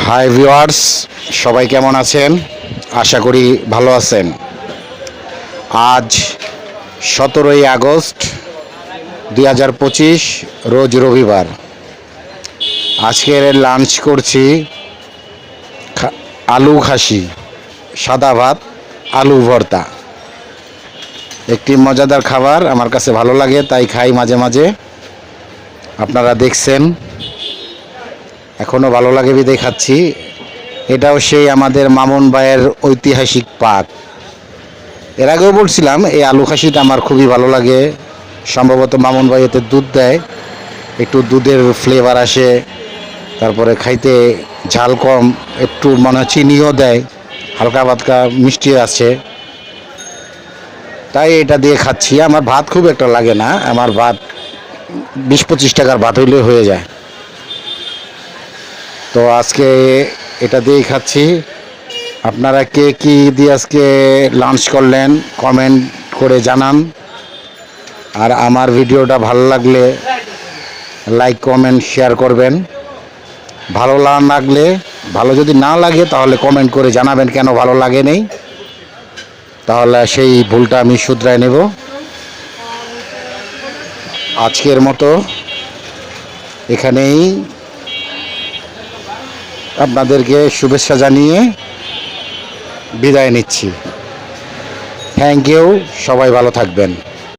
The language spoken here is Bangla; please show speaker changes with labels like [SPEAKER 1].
[SPEAKER 1] হাই ভিউয়ার্স, সবাই কেমন আছেন? আশা করি ভালো আছেন। আজ 17ই আগস্ট 2025, রোজ রবিবার। আজকের লাঞ্চ করছি আলু খাসি, সাদা ভাত, আলু ভর্তা। একটি মজাদার খাবার, আমার কাছে ভালো লাগে তাই খাই মাঝে মাঝে। আপনারা দেখছেন, এখনও ভালো লাগে বিদায় খাচ্ছি। এটাও সেই আমাদের মামুন ভাইয়ের ঐতিহাসিক পাক। এর আগেও বলছিলাম এই আলু খাসিটা আমার খুবই ভালো লাগে। সম্ভবত মামুন ভাই এতে দুধ দেয়, একটু দুধের ফ্লেভার আসে, তারপরে খাইতে ঝাল কম, একটু মনে হয় চিনিও দেয়, হালকা পাতলা মিষ্টি আছে, তাই এটা দিয়ে খাচ্ছি। আমার ভাত খুব একটা লাগে না, আমার ভাত 20-25 টাকার ভাত হইলে হয়ে যায়। তো আজকে এটা দিয়েই খাচ্ছি। আপনারা কে কী দিয়ে আজকে লাঞ্চ করলেন কমেন্ট করে জানান। আর আমার ভিডিওটা ভালো লাগলে লাইক কমেন্ট শেয়ার করবেন। ভালো লাগলে, ভালো যদি না লাগে তাহলে কমেন্ট করে জানাবেন কেন ভালো লাগে নেই, তাহলে সেই ভুলটা আমি শুধরায় নেব। আজকের মতো এখানেই আপনাদেরকে শুভেচ্ছা জানিয়ে বিদায় নিচ্ছি। থ্যাংক ইউ, সবাই ভালো থাকবেন।